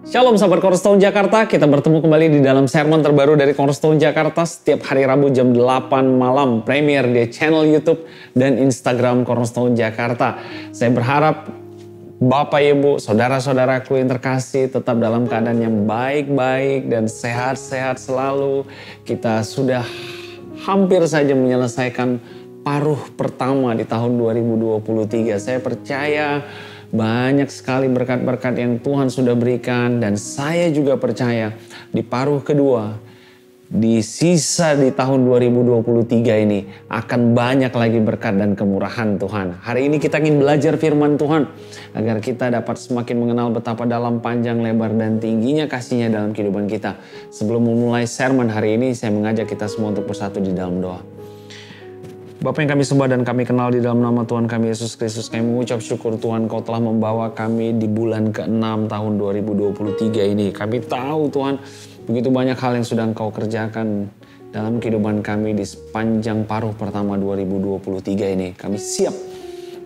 Shalom sahabat Cornerstone Jakarta, kita bertemu kembali di dalam sermon terbaru dari Cornerstone Jakarta setiap hari Rabu jam 8 malam, premier di channel YouTube dan Instagram Cornerstone Jakarta. Saya berharap Bapak, Ibu, saudara-saudaraku yang terkasih tetap dalam keadaan yang baik-baik dan sehat-sehat selalu. Kita sudah hampir saja menyelesaikan paruh pertama di tahun 2023. Saya percaya banyak sekali berkat-berkat yang Tuhan sudah berikan dan saya juga percaya di paruh kedua, di sisa di tahun 2023 ini akan banyak lagi berkat dan kemurahan Tuhan. Hari ini kita ingin belajar firman Tuhan agar kita dapat semakin mengenal betapa dalam, panjang, lebar, dan tingginya kasih-Nya dalam kehidupan kita. Sebelum memulai sermon hari ini, saya mengajak kita semua untuk bersatu di dalam doa. Bapa yang kami sembah dan kami kenal di dalam nama Tuhan kami Yesus Kristus, kami mengucap syukur Tuhan Kau telah membawa kami di bulan ke-6 tahun 2023 ini. Kami tahu Tuhan begitu banyak hal yang sudah Engkau kerjakan dalam kehidupan kami di sepanjang paruh pertama 2023 ini. Kami siap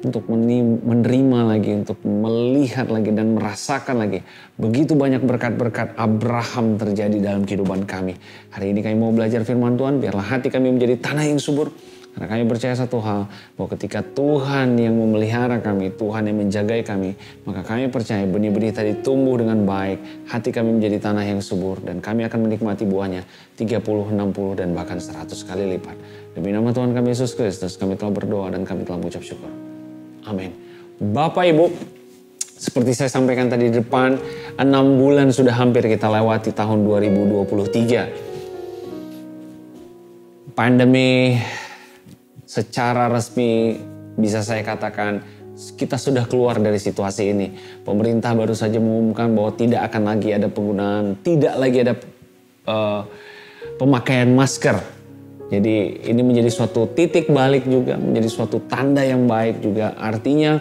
untuk menerima lagi, untuk melihat lagi dan merasakan lagi begitu banyak berkat-berkat Abraham terjadi dalam kehidupan kami. Hari ini kami mau belajar firman Tuhan, biarlah hati kami menjadi tanah yang subur. Karena kami percaya satu hal, bahwa ketika Tuhan yang memelihara kami, Tuhan yang menjagai kami, maka kami percaya benih-benih tadi tumbuh dengan baik, hati kami menjadi tanah yang subur, dan kami akan menikmati buahnya 30, 60, dan bahkan 100 kali lipat. Demi nama Tuhan kami Yesus Kristus, kami telah berdoa dan kami telah mengucap syukur. Amin. Bapak Ibu, seperti saya sampaikan tadi di depan, 6 bulan sudah hampir kita lewati tahun 2023. Pandemi secara resmi bisa saya katakan kita sudah keluar dari situasi ini. Pemerintah baru saja mengumumkan bahwa tidak akan lagi ada penggunaan, tidak lagi ada pemakaian masker. Jadi ini menjadi suatu titik balik juga, menjadi suatu tanda yang baik juga. Artinya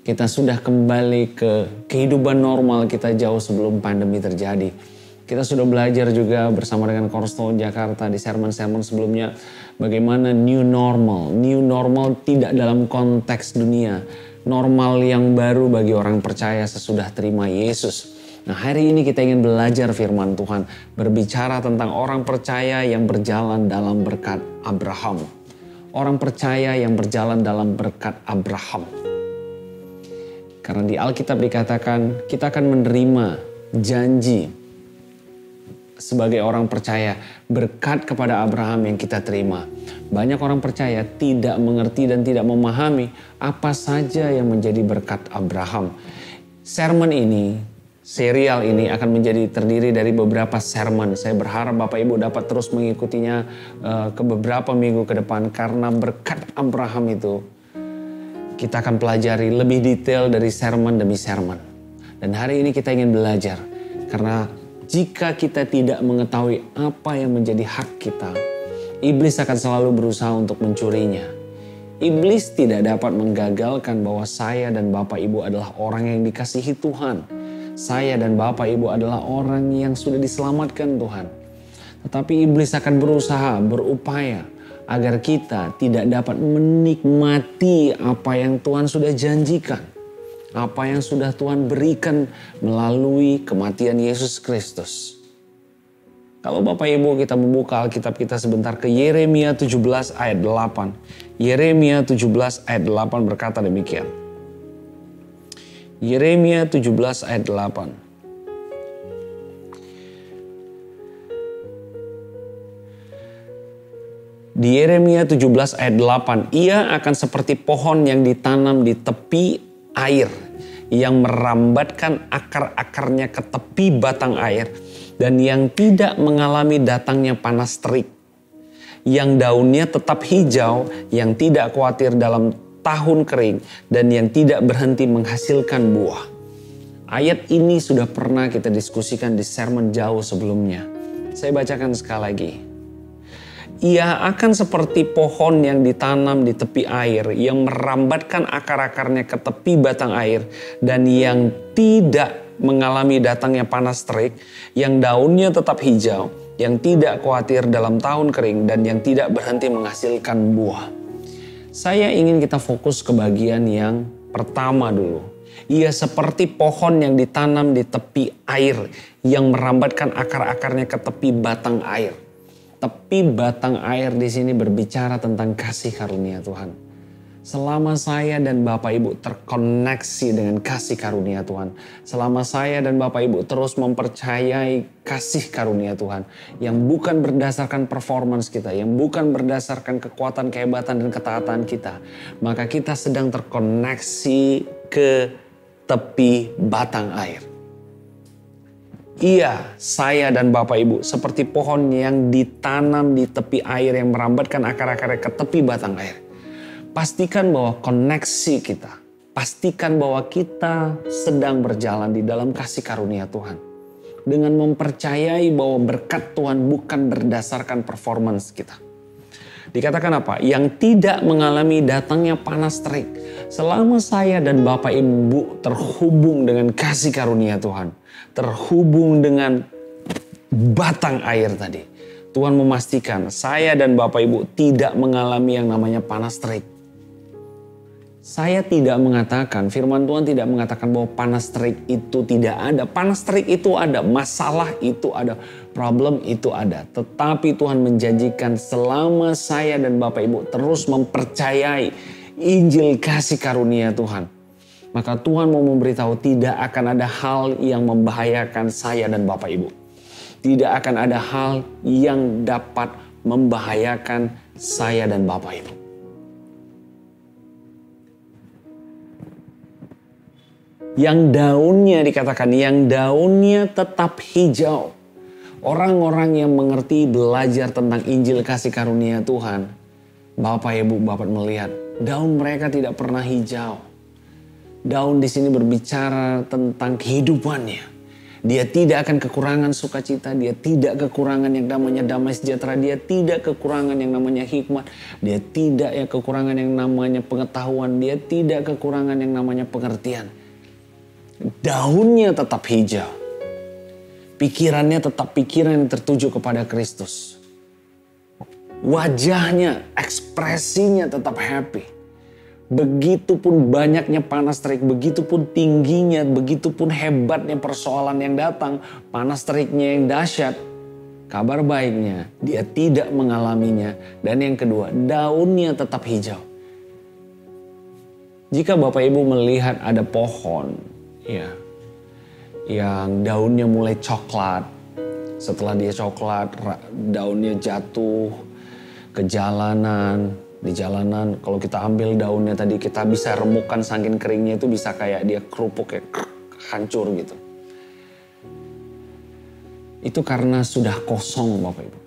kita sudah kembali ke kehidupan normal kita jauh sebelum pandemi terjadi. Kita sudah belajar juga bersama dengan Cornerstone Jakarta di sermon-sermon sebelumnya bagaimana new normal. New normal tidak dalam konteks dunia. Normal yang baru bagi orang percaya sesudah terima Yesus. Nah, hari ini kita ingin belajar firman Tuhan. Berbicara tentang orang percaya yang berjalan dalam berkat Abraham. Orang percaya yang berjalan dalam berkat Abraham. Karena di Alkitab dikatakan kita akan menerima janji sebagai orang percaya berkat kepada Abraham yang kita terima. Banyak orang percaya tidak mengerti dan tidak memahami apa saja yang menjadi berkat Abraham. Sermon ini, serial ini akan menjadi terdiri dari beberapa sermon. Saya berharap Bapak Ibu dapat terus mengikutinya ke beberapa minggu ke depan. Karena berkat Abraham itu kita akan pelajari lebih detail dari sermon demi sermon. Dan hari ini kita ingin belajar karena jika kita tidak mengetahui apa yang menjadi hak kita, iblis akan selalu berusaha untuk mencurinya. Iblis tidak dapat menggagalkan bahwa saya dan Bapak Ibu adalah orang yang dikasihi Tuhan. Saya dan Bapak Ibu adalah orang yang sudah diselamatkan Tuhan. Tetapi iblis akan berusaha, berupaya agar kita tidak dapat menikmati apa yang Tuhan sudah janjikan. Apa yang sudah Tuhan berikan melalui kematian Yesus Kristus. Kalau Bapak Ibu kita membuka Alkitab kita sebentar ke Yeremia 17 ayat 8. Yeremia 17 ayat 8 berkata demikian. Yeremia 17 ayat 8. Di Yeremia 17 ayat 8, ia akan seperti pohon yang ditanam di tepi air yang merambatkan akar-akarnya ke tepi batang air dan yang tidak mengalami datangnya panas terik, yang daunnya tetap hijau, yang tidak khawatir dalam tahun kering dan yang tidak berhenti menghasilkan buah. Ayat ini sudah pernah kita diskusikan di sermon jauh sebelumnya. Saya bacakan sekali lagi. Ia akan seperti pohon yang ditanam di tepi air, yang merambatkan akar-akarnya ke tepi batang air, dan yang tidak mengalami datangnya panas terik, yang daunnya tetap hijau, yang tidak khawatir dalam tahun kering, dan yang tidak berhenti menghasilkan buah. Saya ingin kita fokus ke bagian yang pertama dulu, Ia seperti pohon yang ditanam di tepi air yang merambatkan akar-akarnya ke tepi batang air. Tepi batang air di sini berbicara tentang kasih karunia Tuhan. Selama saya dan Bapak Ibu terkoneksi dengan kasih karunia Tuhan. Selama saya dan Bapak Ibu terus mempercayai kasih karunia Tuhan. Yang bukan berdasarkan performance kita. Yang bukan berdasarkan kekuatan, kehebatan, dan ketaatan kita. Maka kita sedang terkoneksi ke tepi batang air. Iya, saya dan Bapak Ibu seperti pohon yang ditanam di tepi air yang merambatkan akar-akarnya ke tepi batang air. Pastikan bahwa koneksi kita, pastikan bahwa kita sedang berjalan di dalam kasih karunia Tuhan. Dengan mempercayai bahwa berkat Tuhan bukan berdasarkan performance kita. Dikatakan apa? Yang tidak mengalami datangnya panas terik. Selama saya dan Bapak Ibu terhubung dengan kasih karunia Tuhan. Terhubung dengan batang air tadi. Tuhan memastikan saya dan Bapak Ibu tidak mengalami yang namanya panas terik. Saya tidak mengatakan, firman Tuhan tidak mengatakan bahwa panas terik itu tidak ada. Panas terik itu ada, masalah itu ada, problem itu ada. Tetapi Tuhan menjanjikan selama saya dan Bapak Ibu terus mempercayai Injil kasih karunia Tuhan. Maka Tuhan mau memberitahu tidak akan ada hal yang membahayakan saya dan Bapak Ibu. Tidak akan ada hal yang dapat membahayakan saya dan Bapak Ibu. Yang daunnya dikatakan, yang daunnya tetap hijau. Orang-orang yang mengerti belajar tentang Injil kasih karunia Tuhan. Bapak Ibu dapat melihat daun mereka tidak pernah hijau. Daun di sini berbicara tentang kehidupannya. Dia tidak akan kekurangan sukacita, dia tidak kekurangan yang namanya damai sejahtera, dia tidak kekurangan yang namanya hikmat, dia tidak kekurangan yang namanya pengetahuan, dia tidak kekurangan yang namanya pengertian. Daunnya tetap hijau. Pikirannya tetap pikiran yang tertuju kepada Kristus. Wajahnya, ekspresinya tetap happy. Begitupun banyaknya panas terik, begitupun tingginya, begitupun hebatnya persoalan yang datang, panas teriknya yang dahsyat. Kabar baiknya, dia tidak mengalaminya. Dan yang kedua, daunnya tetap hijau. Jika Bapak Ibu melihat ada pohon, ya, yang daunnya mulai coklat. Setelah dia coklat, daunnya jatuh ke jalanan. Di jalanan kalau kita ambil daunnya tadi kita bisa remukkan saking keringnya itu bisa kayak dia kerupuk kayak hancur gitu. Itu karena sudah kosong Bapak Ibu.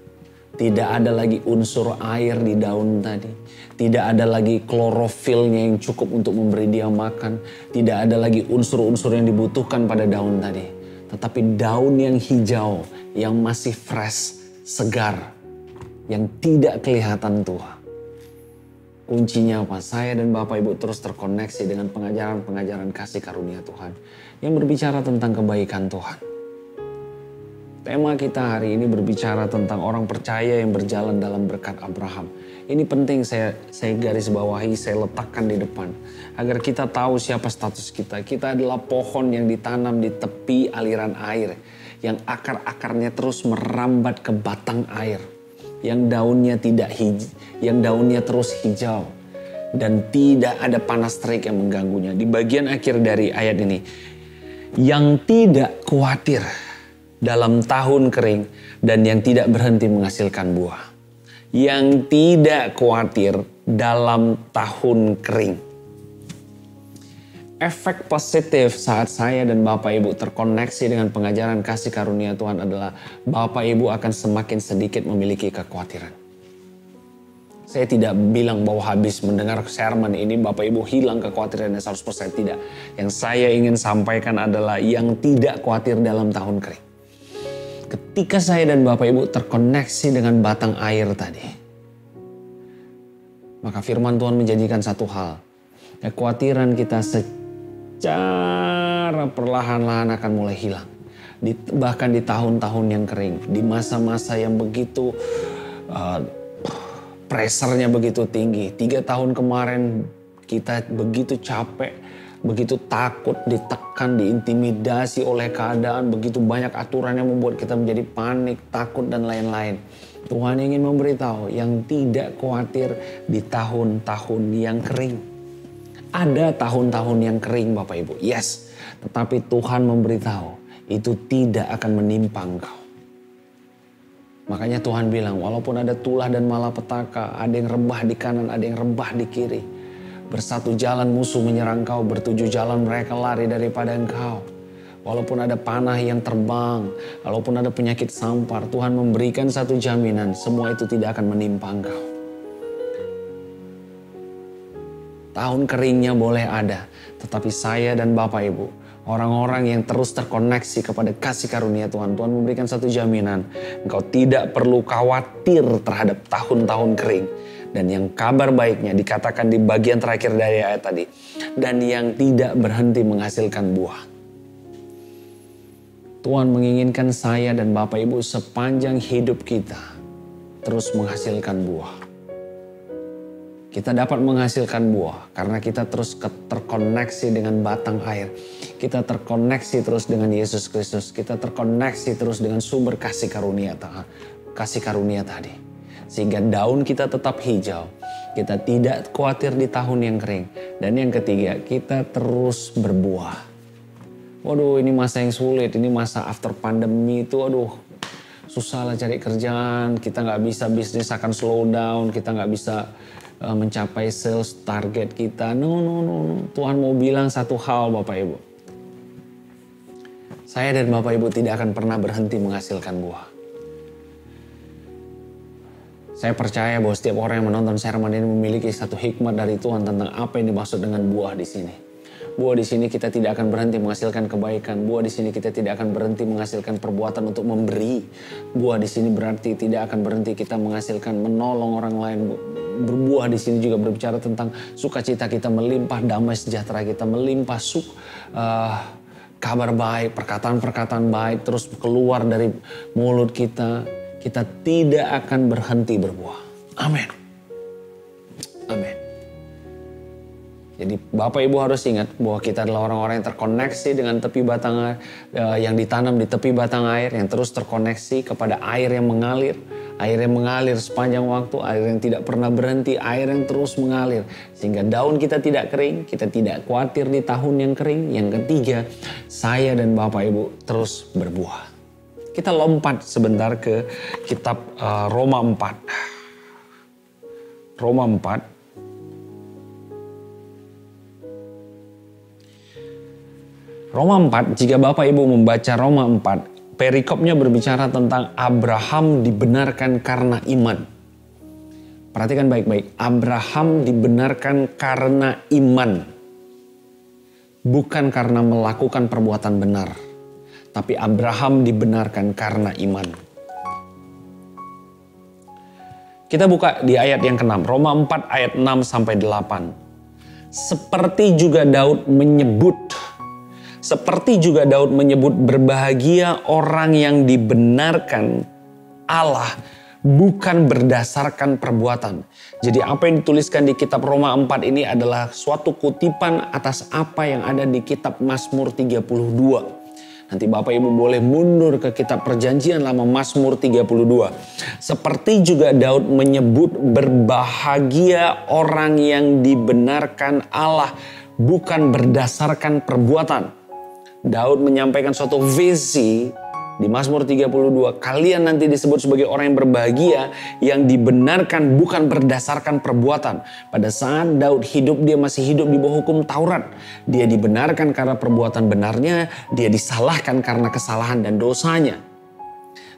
Tidak ada lagi unsur air di daun tadi. Tidak ada lagi klorofilnya yang cukup untuk memberi dia makan. Tidak ada lagi unsur-unsur yang dibutuhkan pada daun tadi. Tetapi daun yang hijau, yang masih fresh, segar, yang tidak kelihatan tua. Kuncinya apa? Saya dan Bapak Ibu terus terkoneksi dengan pengajaran-pengajaran kasih karunia Tuhan. Yang berbicara tentang kebaikan Tuhan. Tema kita hari ini berbicara tentang orang percaya yang berjalan dalam berkat Abraham. Ini penting saya garis bawahi, saya letakkan di depan. Agar kita tahu siapa status kita. Kita adalah pohon yang ditanam di tepi aliran air. Yang akar-akarnya terus merambat ke batang air. Yang daunnya terus hijau. Dan tidak ada panas terik yang mengganggunya. Di bagian akhir dari ayat ini. Yang tidak khawatir dalam tahun kering dan yang tidak berhenti menghasilkan buah. Yang tidak khawatir dalam tahun kering. Efek positif saat saya dan Bapak Ibu terkoneksi dengan pengajaran kasih karunia Tuhan adalah Bapak Ibu akan semakin sedikit memiliki kekhawatiran. Saya tidak bilang bahwa habis mendengar sermon ini Bapak Ibu hilang kekhawatirannya 100%, tidak. Yang saya ingin sampaikan adalah yang tidak khawatir dalam tahun kering. Ketika saya dan Bapak Ibu terkoneksi dengan batang air tadi, maka firman Tuhan menjanjikan satu hal. Kekhawatiran kita secara perlahan-lahan akan mulai hilang. Bahkan di tahun-tahun yang kering, di masa-masa yang begitu pressernya begitu tinggi. 3 tahun kemarin kita begitu capek begitu takut, ditekan, diintimidasi oleh keadaan, begitu banyak aturan yang membuat kita menjadi panik, takut dan lain-lain. Tuhan ingin memberitahu yang tidak khawatir di tahun-tahun yang kering. Ada tahun-tahun yang kering Bapak Ibu, yes. Tetapi Tuhan memberitahu itu tidak akan menimpa engkau. Makanya Tuhan bilang walaupun ada tulah dan malapetaka, ada yang rebah di kanan, ada yang rebah di kiri. Bersatu jalan musuh menyerang engkau, bertujuh jalan mereka lari daripada engkau. Walaupun ada panah yang terbang, walaupun ada penyakit sampar, Tuhan memberikan satu jaminan, semua itu tidak akan menimpa engkau. Tahun keringnya boleh ada, tetapi saya dan Bapak Ibu, orang-orang yang terus terkoneksi kepada kasih karunia Tuhan, Tuhan memberikan satu jaminan, engkau tidak perlu khawatir terhadap tahun-tahun kering. Dan yang kabar baiknya dikatakan di bagian terakhir dari ayat tadi, dan yang tidak berhenti menghasilkan buah. Tuhan menginginkan saya dan Bapak Ibu sepanjang hidup kita terus menghasilkan buah. Kita dapat menghasilkan buah karena kita terus terkoneksi dengan batang air. Kita terkoneksi terus dengan Yesus Kristus. Kita terkoneksi terus dengan sumber kasih karunia tadi. Sehingga daun kita tetap hijau. Kita tidak khawatir di tahun yang kering. Dan yang ketiga, kita terus berbuah. Waduh, ini masa yang sulit. Ini masa after pandemi itu, aduh, susah lah cari kerjaan. Kita nggak bisa, bisnis akan slow down. Kita nggak bisa mencapai sales target kita. No. Tuhan mau bilang satu hal Bapak Ibu. Saya dan Bapak Ibu tidak akan pernah berhenti menghasilkan buah. Saya percaya bahwa setiap orang yang menonton sermon ini memiliki satu hikmat dari Tuhan tentang apa yang dimaksud dengan buah di sini. Buah di sini kita tidak akan berhenti menghasilkan kebaikan. Buah di sini kita tidak akan berhenti menghasilkan perbuatan untuk memberi. Buah di sini berarti tidak akan berhenti kita menghasilkan menolong orang lain. Berbuah di sini juga berbicara tentang sukacita kita melimpah, damai sejahtera kita melimpah, kabar baik, perkataan-perkataan baik terus keluar dari mulut kita. Kita tidak akan berhenti berbuah. Amin. Amin. Jadi Bapak Ibu harus ingat bahwa kita adalah orang-orang yang terkoneksi dengan tepi batang air, yang ditanam di tepi batang air, yang terus terkoneksi kepada air yang mengalir. Air yang mengalir sepanjang waktu, air yang tidak pernah berhenti, air yang terus mengalir. Sehingga daun kita tidak kering, kita tidak khawatir di tahun yang kering. Yang ketiga, saya dan Bapak Ibu terus berbuah. Kita lompat sebentar ke kitab Roma 4. Roma 4. Roma 4, jika Bapak Ibu membaca Roma 4, perikopnya berbicara tentang Abraham dibenarkan karena iman. Perhatikan baik-baik, Abraham dibenarkan karena iman. Bukan karena melakukan perbuatan benar. Tapi Abraham dibenarkan karena iman. Kita buka di ayat yang ke-6, Roma 4 ayat 6 sampai 8. Seperti juga Daud menyebut berbahagia orang yang dibenarkan Allah bukan berdasarkan perbuatan. Jadi apa yang dituliskan di kitab Roma 4 ini adalah suatu kutipan atas apa yang ada di kitab Mazmur 32. Nanti Bapak Ibu boleh mundur ke kitab Perjanjian Lama Mazmur 32. Seperti juga Daud menyebut berbahagia orang yang dibenarkan Allah bukan berdasarkan perbuatan. Daud menyampaikan suatu visi di Mazmur 32. Kalian nanti disebut sebagai orang yang berbahagia yang dibenarkan bukan berdasarkan perbuatan. Pada saat Daud hidup, dia masih hidup di bawah hukum Taurat. Dia dibenarkan karena perbuatan benarnya, dia disalahkan karena kesalahan dan dosanya.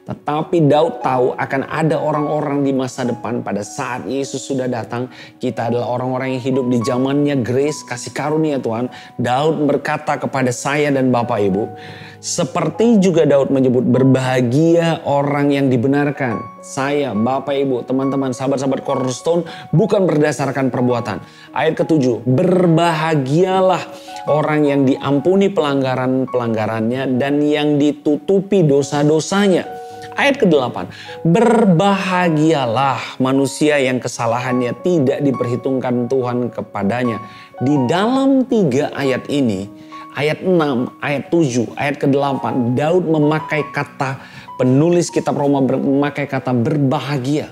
Tetapi Daud tahu akan ada orang-orang di masa depan pada saat Yesus sudah datang. Kita adalah orang-orang yang hidup di zamannya grace, kasih karunia Tuhan. Daud berkata kepada saya dan Bapak Ibu, seperti juga Daud menyebut berbahagia orang yang dibenarkan. Saya, Bapak Ibu, teman-teman, sahabat-sahabat Cornerstone bukan berdasarkan perbuatan. Ayat ke-7, berbahagialah orang yang diampuni pelanggaran-pelanggarannya dan yang ditutupi dosa-dosanya. Ayat ke-8, berbahagialah manusia yang kesalahannya tidak diperhitungkan Tuhan kepadanya. Di dalam 3 ayat ini, ayat 6, ayat 7, ayat ke-8, Daud memakai kata, penulis kitab Roma memakai kata berbahagia.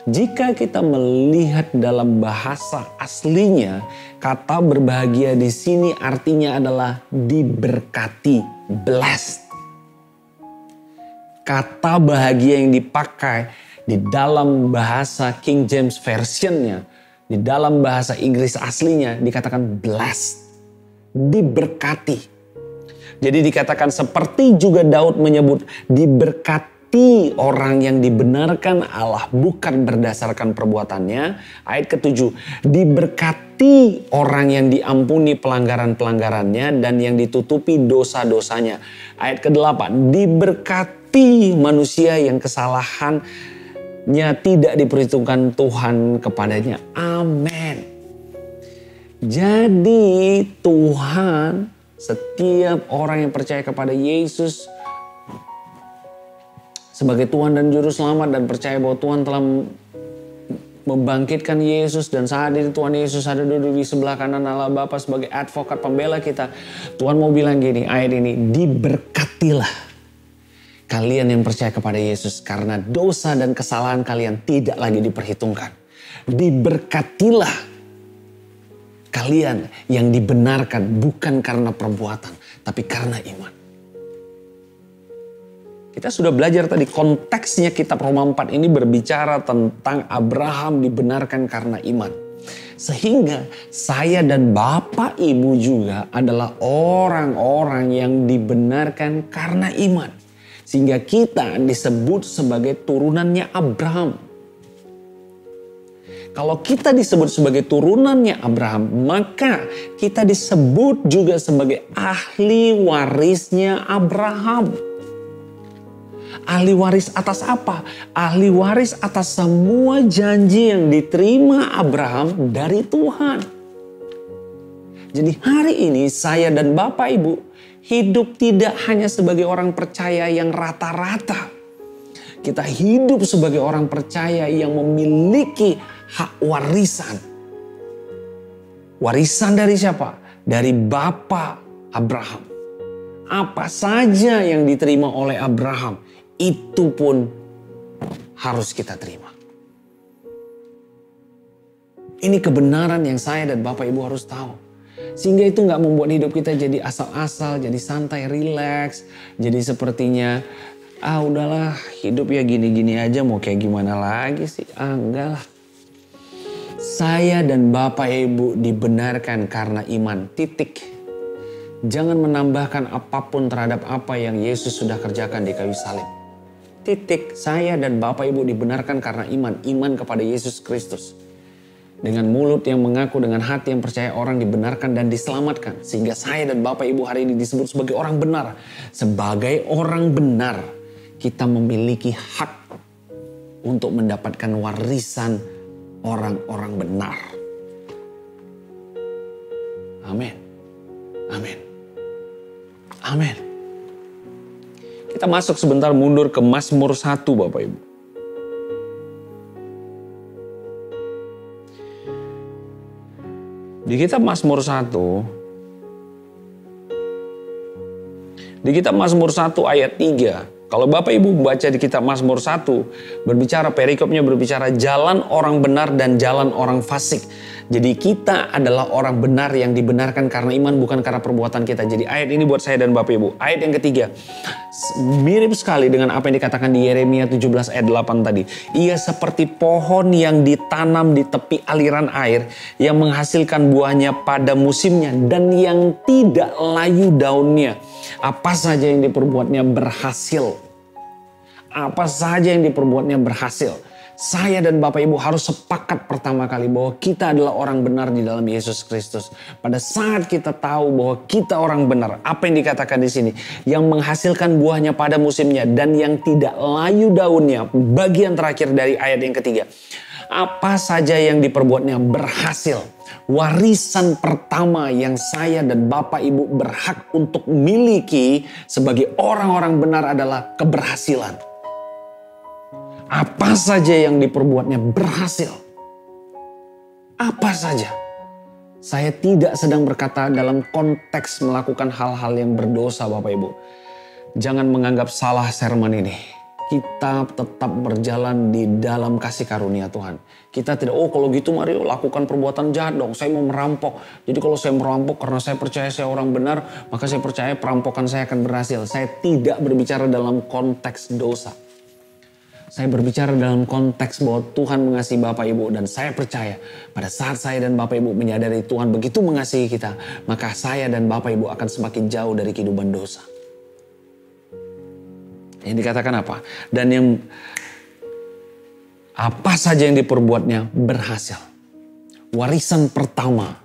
Jika kita melihat dalam bahasa aslinya, kata berbahagia di sini artinya adalah diberkati, blessed. Kata bahagia yang dipakai di dalam bahasa King James Version-nya, di dalam bahasa Inggris aslinya dikatakan blessed, diberkati. Jadi dikatakan seperti juga Daud menyebut diberkati orang yang dibenarkan Allah bukan berdasarkan perbuatannya. Ayat ke-7, diberkati orang yang diampuni pelanggaran-pelanggarannya dan yang ditutupi dosa-dosanya. Ayat ke-8, diberkati manusia yang kesalahannya tidak diperhitungkan Tuhan kepadanya. Amin. Jadi Tuhan, setiap orang yang percaya kepada Yesus sebagai Tuhan dan Juru Selamat dan percaya bahwa Tuhan telah membangkitkan Yesus dan saat ini Tuhan Yesus ada duduk di sebelah kanan Allah Bapa sebagai advokat pembela kita. Tuhan mau bilang gini, ayat ini, diberkatilah kalian yang percaya kepada Yesus karena dosa dan kesalahan kalian tidak lagi diperhitungkan. Diberkatilah kalian yang dibenarkan bukan karena perbuatan tapi karena iman. Kita sudah belajar tadi konteksnya kitab Roma 4 ini berbicara tentang Abraham dibenarkan karena iman. Sehingga saya dan Bapak Ibu juga adalah orang-orang yang dibenarkan karena iman. Sehingga kita disebut sebagai turunannya Abraham. Kalau kita disebut sebagai turunannya Abraham, maka kita disebut juga sebagai ahli warisnya Abraham. Ahli waris atas apa? Ahli waris atas semua janji yang diterima Abraham dari Tuhan. Jadi hari ini saya dan Bapak Ibu hidup tidak hanya sebagai orang percaya yang rata-rata. Kita hidup sebagai orang percaya yang memiliki hak warisan. Warisan dari siapa? Dari Bapa Abraham. Apa saja yang diterima oleh Abraham, itu pun harus kita terima. Ini kebenaran yang saya dan Bapak Ibu harus tahu. Sehingga itu gak membuat hidup kita jadi asal-asal, jadi santai, rileks. Jadi sepertinya, udahlah hidup ya gini-gini aja mau kayak gimana lagi sih. Enggak lah. Saya dan Bapak Ibu dibenarkan karena iman, titik. Jangan menambahkan apapun terhadap apa yang Yesus sudah kerjakan di kayu salib. Titik, saya dan Bapak Ibu dibenarkan karena iman kepada Yesus Kristus. Dengan mulut yang mengaku, dengan hati yang percaya orang dibenarkan dan diselamatkan. Sehingga saya dan Bapak Ibu hari ini disebut sebagai orang benar. Sebagai orang benar, kita memiliki hak untuk mendapatkan warisan orang-orang benar. Amin. Amin. Amin. Kita masuk sebentar mundur ke Mazmur 1 Bapak Ibu. Di kitab Mazmur 1, ayat 3, kalau Bapak Ibu baca di kitab Mazmur 1, berbicara, perikopnya berbicara jalan orang benar dan jalan orang fasik. Jadi kita adalah orang benar yang dibenarkan karena iman bukan karena perbuatan kita. Jadi ayat ini buat saya dan Bapak Ibu. Ayat yang ketiga, mirip sekali dengan apa yang dikatakan di Yeremia 17 ayat 8 tadi. Ia seperti pohon yang ditanam di tepi aliran air yang menghasilkan buahnya pada musimnya dan yang tidak layu daunnya. Apa saja yang diperbuatnya berhasil. Apa saja yang diperbuatnya berhasil. Saya dan Bapak Ibu harus sepakat pertama kali bahwa kita adalah orang benar di dalam Yesus Kristus. Pada saat kita tahu bahwa kita orang benar, apa yang dikatakan di sini? Yang menghasilkan buahnya pada musimnya dan yang tidak layu daunnya. Bagian terakhir dari ayat yang ketiga. Apa saja yang diperbuatnya berhasil. Warisan pertama yang saya dan Bapak Ibu berhak untuk miliki sebagai orang-orang benar adalah keberhasilan. Apa saja yang diperbuatnya berhasil. Apa saja. Saya tidak sedang berkata dalam konteks melakukan hal-hal yang berdosa Bapak Ibu. Jangan menganggap salah sermon ini. Kita tetap berjalan di dalam kasih karunia Tuhan. Kita tidak, kalau gitu Mario lakukan perbuatan jahat dong. Saya mau merampok. Jadi kalau saya merampok karena saya percaya saya orang benar, maka saya percaya perampokan saya akan berhasil. Saya tidak berbicara dalam konteks dosa. Saya berbicara dalam konteks bahwa Tuhan mengasihi Bapak Ibu. Dan saya percaya pada saat saya dan Bapak Ibu menyadari Tuhan begitu mengasihi kita, maka saya dan Bapak Ibu akan semakin jauh dari kehidupan dosa. Yang dikatakan apa? Dan yang apa saja yang diperbuatnya berhasil. Warisan pertama.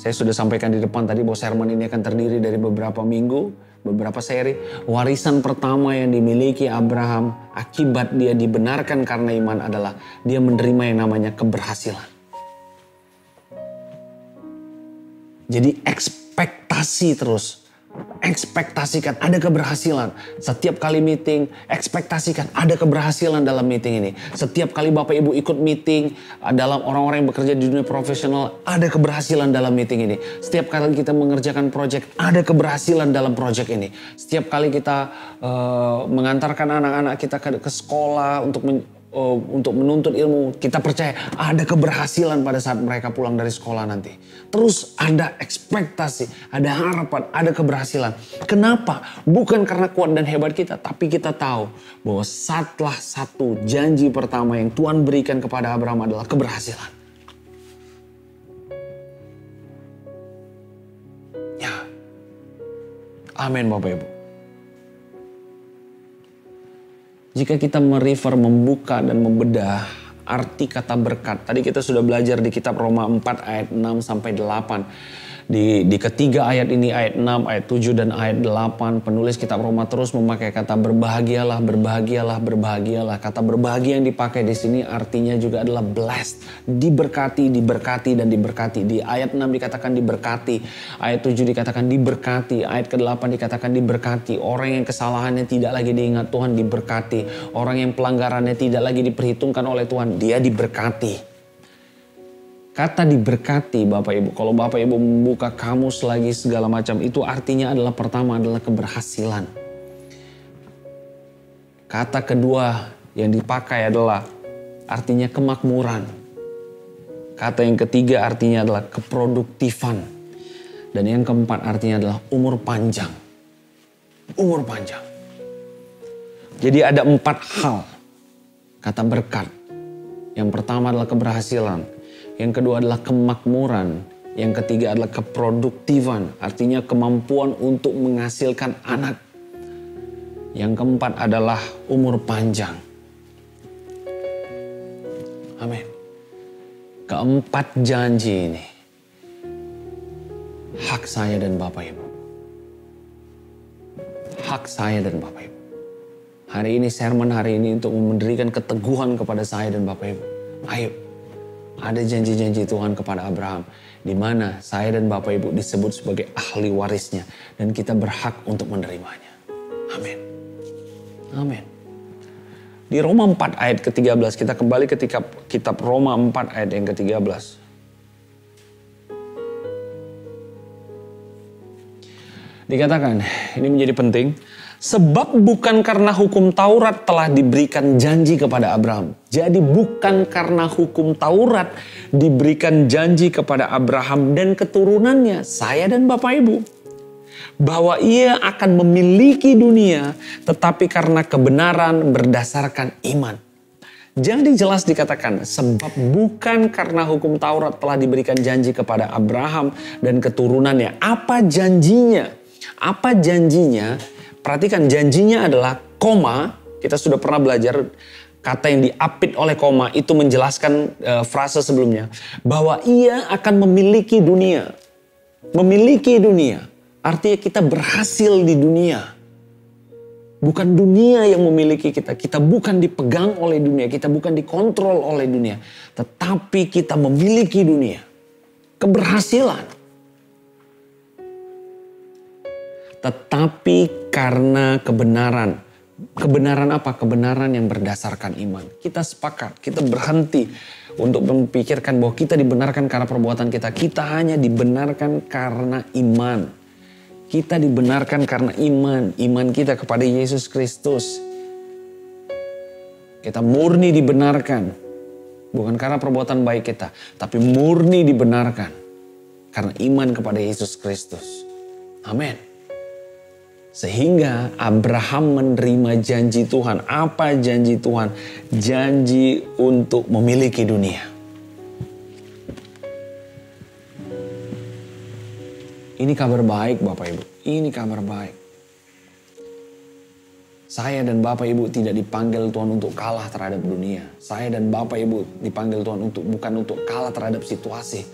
Saya sudah sampaikan di depan tadi bahwa sermon ini akan terdiri dari beberapa minggu, beberapa seri. Warisan pertama yang dimiliki Abraham akibat dia dibenarkan karena iman adalah dia menerima yang namanya keberhasilan. Jadi ekspektasi terus. Ekspektasikan ada keberhasilan. Setiap kali meeting, ekspektasikan ada keberhasilan dalam meeting ini. Setiap kali Bapak Ibu ikut meeting, dalam orang-orang yang bekerja di dunia profesional, ada keberhasilan dalam meeting ini. Setiap kali kita mengerjakan proyek, ada keberhasilan dalam proyek ini. Setiap kali kita mengantarkan anak-anak kita ke sekolah untuk menuntut ilmu, kita percaya ada keberhasilan pada saat mereka pulang dari sekolah nanti. Terus ada ekspektasi, ada harapan, ada keberhasilan. Kenapa? Bukan karena kuat dan hebat kita, tapi kita tahu bahwa salah satu janji pertama yang Tuhan berikan kepada Abraham adalah keberhasilan. Ya, amin Bapak Ibu. Jika kita membuka dan membedah arti kata berkat. Tadi kita sudah belajar di kitab Roma 4 ayat 6 sampai 8. Di ketiga ayat ini, ayat 6, ayat 7 dan ayat 8, penulis kitab Roma terus memakai kata berbahagialah, berbahagialah, berbahagialah. Kata berbahagia yang dipakai di sini artinya juga adalah blessed, diberkati, diberkati dan diberkati. Di ayat 6 dikatakan diberkati, ayat 7 dikatakan diberkati, ayat ke-8 dikatakan diberkati. Orang yang kesalahannya tidak lagi diingat Tuhan diberkati. Orang yang pelanggarannya tidak lagi diperhitungkan oleh Tuhan, dia diberkati. Kata diberkati Bapak Ibu, kalau Bapak Ibu membuka kamus lagi segala macam, itu artinya adalah pertama adalah keberhasilan. Kata kedua yang dipakai adalah artinya kemakmuran. Kata yang ketiga artinya adalah keproduktifan. Dan yang keempat artinya adalah umur panjang. Umur panjang. Jadi ada 4 hal kata berkat. Yang pertama adalah keberhasilan. Yang kedua adalah kemakmuran. Yang ketiga adalah keproduktifan. Artinya kemampuan untuk menghasilkan anak. Yang keempat adalah umur panjang. Amin. Keempat janji ini hak saya dan Bapak Ibu. Hak saya dan Bapak Ibu. Hari ini sermon hari ini untuk memberikan keteguhan kepada saya dan Bapak Ibu. Ayo. Ada janji-janji Tuhan kepada Abraham, di mana saya dan Bapak Ibu disebut sebagai ahli warisnya, dan kita berhak untuk menerimanya. Amin. Amin. Di Roma 4 ayat ke-13, kita kembali ke kitab Roma 4 ayat yang ke-13. Dikatakan, ini menjadi penting. Sebab bukan karena hukum Taurat telah diberikan janji kepada Abraham. Jadi bukan karena hukum Taurat diberikan janji kepada Abraham dan keturunannya, saya dan Bapak Ibu, bahwa ia akan memiliki dunia, tetapi karena kebenaran berdasarkan iman. Jadi jelas dikatakan, sebab bukan karena hukum Taurat telah diberikan janji kepada Abraham dan keturunannya. Apa janjinya? Apa janjinya? Perhatikan, janjinya adalah koma. Kita sudah pernah belajar kata yang diapit oleh koma itu menjelaskan frase sebelumnya. Bahwa ia akan memiliki dunia. Memiliki dunia. Artinya kita berhasil di dunia. Bukan dunia yang memiliki kita. Kita bukan dipegang oleh dunia. Kita bukan dikontrol oleh dunia. Tetapi kita memiliki dunia. Keberhasilan. Tetapi karena kebenaran Kebenaran apa? Kebenaran yang berdasarkan iman. Kita sepakat, kita berhenti untuk memikirkan bahwa kita dibenarkan karena perbuatan kita. Kita hanya dibenarkan karena iman. Kita dibenarkan karena iman. Iman kita kepada Yesus Kristus. Kita murni dibenarkan. Bukan karena perbuatan baik kita. Tapi murni dibenarkan. Karena iman kepada Yesus Kristus. Amin. Sehingga Abraham menerima janji Tuhan. Apa janji Tuhan? Janji untuk memiliki dunia. Ini kabar baik Bapak Ibu. Ini kabar baik. Saya dan Bapak Ibu tidak dipanggil Tuhan untuk kalah terhadap dunia. Saya dan Bapak Ibu dipanggil Tuhan bukan untuk kalah terhadap situasi.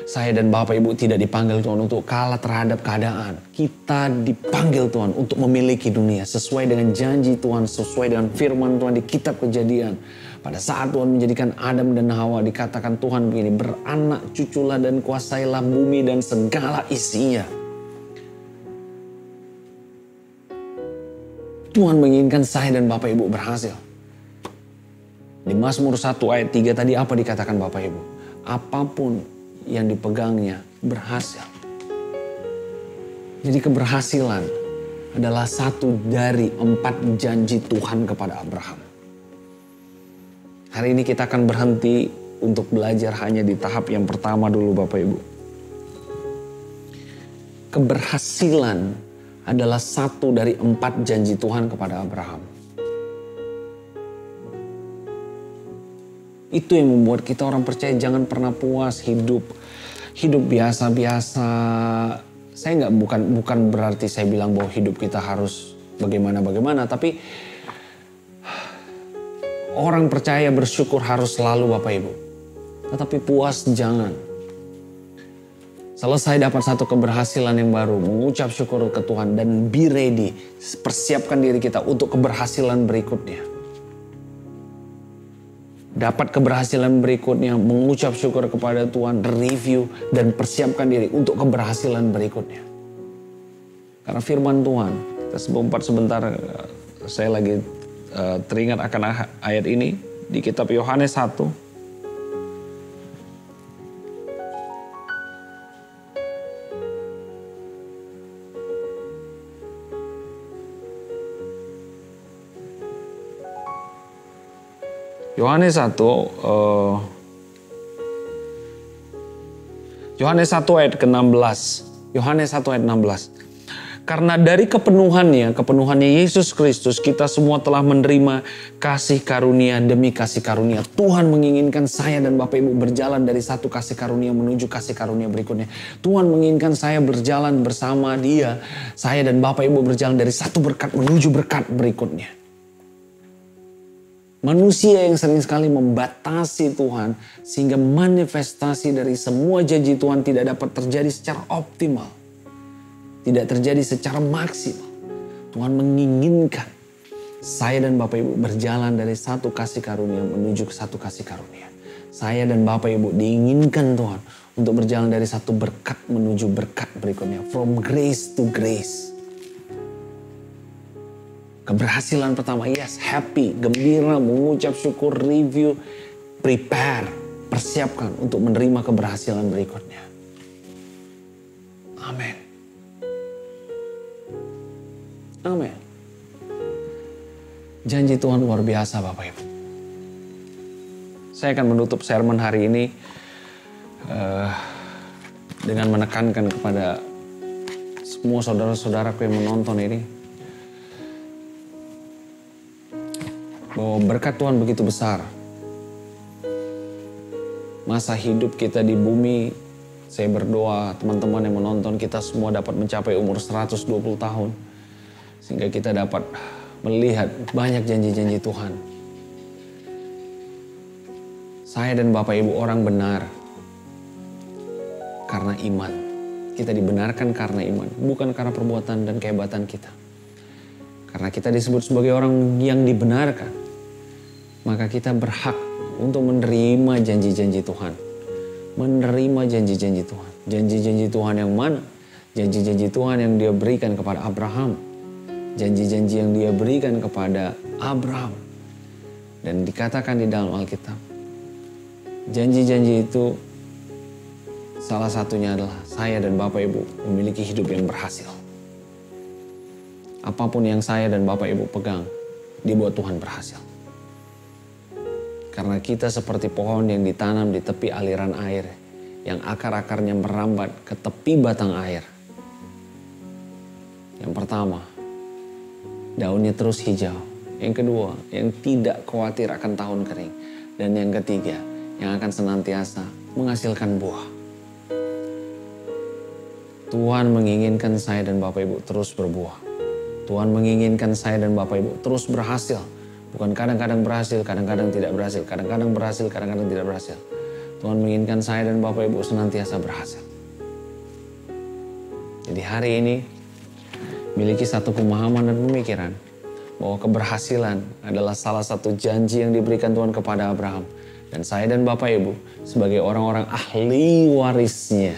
Saya dan Bapak Ibu tidak dipanggil Tuhan untuk kalah terhadap keadaan. Kita dipanggil Tuhan untuk memiliki dunia sesuai dengan janji Tuhan, sesuai dengan firman Tuhan di kitab Kejadian. Pada saat Tuhan menjadikan Adam dan Hawa, dikatakan Tuhan begini, beranak cuculah dan kuasailah bumi dan segala isinya. Tuhan menginginkan saya dan Bapak Ibu berhasil. Di Mazmur 1 ayat 3 tadi apa dikatakan Bapak Ibu? Apapun yang dipegangnya berhasil. Jadi keberhasilan adalah satu dari 4 janji Tuhan kepada Abraham. Hari ini kita akan berhenti untuk belajar hanya di tahap yang pertama dulu Bapak Ibu. Keberhasilan adalah satu dari 4 janji Tuhan kepada Abraham. Itu yang membuat kita orang percaya jangan pernah puas hidup biasa-biasa. Saya bukan berarti saya bilang bahwa hidup kita harus bagaimana, tapi orang percaya bersyukur harus selalu Bapak Ibu. Tetapi puas jangan. Selesai dapat satu keberhasilan yang baru, mengucap syukur ke Tuhan dan be ready, persiapkan diri kita untuk keberhasilan berikutnya. Dapat keberhasilan berikutnya, mengucap syukur kepada Tuhan, review, dan persiapkan diri untuk keberhasilan berikutnya. Karena firman Tuhan, kita sebentar, saya lagi teringat akan ayat ini di kitab Yohanes 1. Yohanes 1 ayat ke-16. Yohanes 1 ayat 16. Karena dari kepenuhannya Yesus Kristus, kita semua telah menerima kasih karunia demi kasih karunia. Tuhan menginginkan saya dan Bapak Ibu berjalan dari satu kasih karunia menuju kasih karunia berikutnya. Tuhan menginginkan saya berjalan bersama Dia. Saya dan Bapak Ibu berjalan dari satu berkat menuju berkat berikutnya. Manusia yang sering sekali membatasi Tuhan sehingga manifestasi dari semua janji Tuhan tidak dapat terjadi secara optimal. Tidak terjadi secara maksimal. Tuhan menginginkan saya dan Bapak Ibu berjalan dari satu kasih karunia menuju ke satu kasih karunia. Saya dan Bapak Ibu diinginkan Tuhan untuk berjalan dari satu berkat menuju berkat berikutnya. From grace to grace. Keberhasilan pertama, yes, happy, gembira, mengucap syukur, review, prepare, persiapkan untuk menerima keberhasilan berikutnya. Amin. Amin. Janji Tuhan luar biasa Bapak Ibu. Saya akan menutup sermon hari ini dengan menekankan kepada semua saudara-saudaraku yang menonton ini. Bahwa berkat Tuhan begitu besar. Masa hidup kita di bumi, saya berdoa teman-teman yang menonton kita semua dapat mencapai umur 120 tahun. Sehingga kita dapat melihat banyak janji-janji Tuhan. Saya dan Bapak Ibu orang benar karena iman. Kita dibenarkan karena iman, bukan karena perbuatan dan kehebatan kita. Karena kita disebut sebagai orang yang dibenarkan, maka kita berhak untuk menerima janji-janji Tuhan. Menerima janji-janji Tuhan. Janji-janji Tuhan yang mana? Janji-janji Tuhan yang Dia berikan kepada Abraham. Janji-janji yang dia berikan kepada Abraham. Dan dikatakan di dalam Alkitab, janji-janji itu salah satunya adalah saya dan Bapak Ibu memiliki hidup yang berhasil. Apapun yang saya dan Bapak Ibu pegang, dibuat Tuhan berhasil. Karena kita seperti pohon yang ditanam di tepi aliran air, yang akar-akarnya merambat ke tepi batang air. Yang pertama, daunnya terus hijau. Yang kedua, yang tidak khawatir akan tahun kering. Dan yang ketiga, yang akan senantiasa menghasilkan buah. Tuhan menginginkan saya dan Bapak Ibu terus berbuah. Tuhan menginginkan saya dan Bapak Ibu terus berhasil. Bukan kadang-kadang berhasil, kadang-kadang tidak berhasil. Kadang-kadang berhasil, kadang-kadang tidak berhasil. Tuhan menginginkan saya dan Bapak Ibu senantiasa berhasil. Jadi hari ini, miliki satu pemahaman dan pemikiran bahwa keberhasilan adalah salah satu janji yang diberikan Tuhan kepada Abraham. Dan saya dan Bapak Ibu sebagai orang-orang ahli warisnya,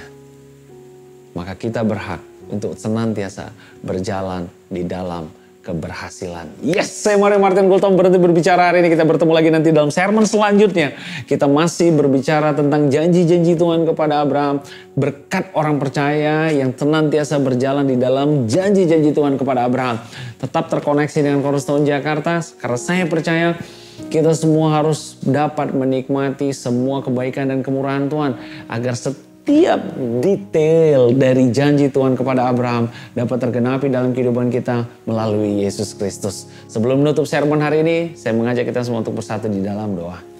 maka kita berhak untuk senantiasa berjalan di dalam keberhasilan. Yes, saya Mario Martin Gultom berhenti berbicara hari ini. Kita bertemu lagi nanti dalam sermon selanjutnya. Kita masih berbicara tentang janji-janji Tuhan kepada Abraham. Berkat orang percaya yang senantiasa berjalan di dalam janji-janji Tuhan kepada Abraham. Tetap terkoneksi dengan Cornerstone Jakarta. Karena saya percaya kita semua harus dapat menikmati semua kebaikan dan kemurahan Tuhan. Agar setiap detail dari janji Tuhan kepada Abraham dapat tergenapi dalam kehidupan kita melalui Yesus Kristus. Sebelum menutup sermon hari ini, saya mengajak kita semua untuk bersatu di dalam doa.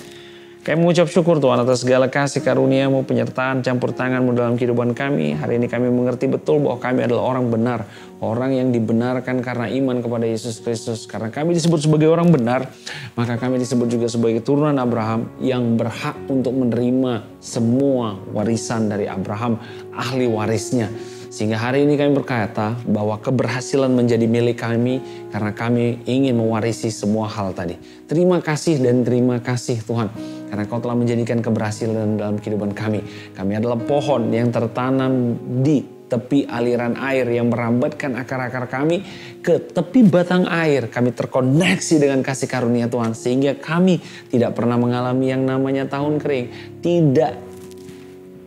Kami mengucap syukur Tuhan atas segala kasih karunia-Mu, penyertaan, campur tangan-Mu dalam kehidupan kami. Hari ini kami mengerti betul bahwa kami adalah orang benar. Orang yang dibenarkan karena iman kepada Yesus Kristus. Karena kami disebut sebagai orang benar, maka kami disebut juga sebagai keturunan Abraham yang berhak untuk menerima semua warisan dari Abraham, ahli warisnya. Sehingga hari ini kami berkata bahwa keberhasilan menjadi milik kami karena kami ingin mewarisi semua hal tadi. Terima kasih dan terima kasih Tuhan. Karena Kau telah menjadikan keberhasilan dalam kehidupan kami. Kami adalah pohon yang tertanam di tepi aliran air yang merambatkan akar-akar kami ke tepi batang air. Kami terkoneksi dengan kasih karunia Tuhan. Sehingga kami tidak pernah mengalami yang namanya tahun kering. Tidak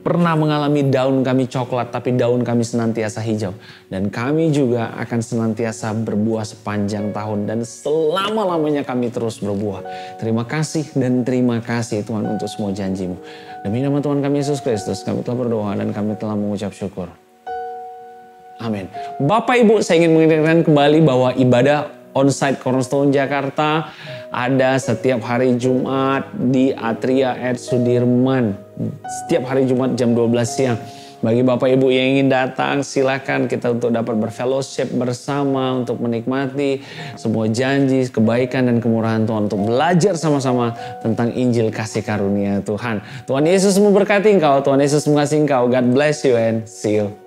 pernah mengalami daun kami coklat, tapi daun kami senantiasa hijau. Dan kami juga akan senantiasa berbuah sepanjang tahun dan selama-lamanya kami terus berbuah. Terima kasih dan terima kasih Tuhan untuk semua janji-Mu. Demi nama Tuhan kami Yesus Kristus, kami telah berdoa dan kami telah mengucap syukur. Amin. Bapak Ibu, saya ingin mengingatkan kembali bahwa ibadah onsite Cornerstone Jakarta ada setiap hari Jumat di Atria at Sudirman. Setiap hari Jumat jam 12 siang. Bagi Bapak Ibu yang ingin datang, silakan kita untuk dapat berfellowship bersama, untuk menikmati semua janji, kebaikan dan kemurahan Tuhan, untuk belajar sama-sama tentang Injil kasih karunia Tuhan. Tuhan Yesus memberkati engkau, Tuhan Yesus mengasihi engkau. God bless you and see you.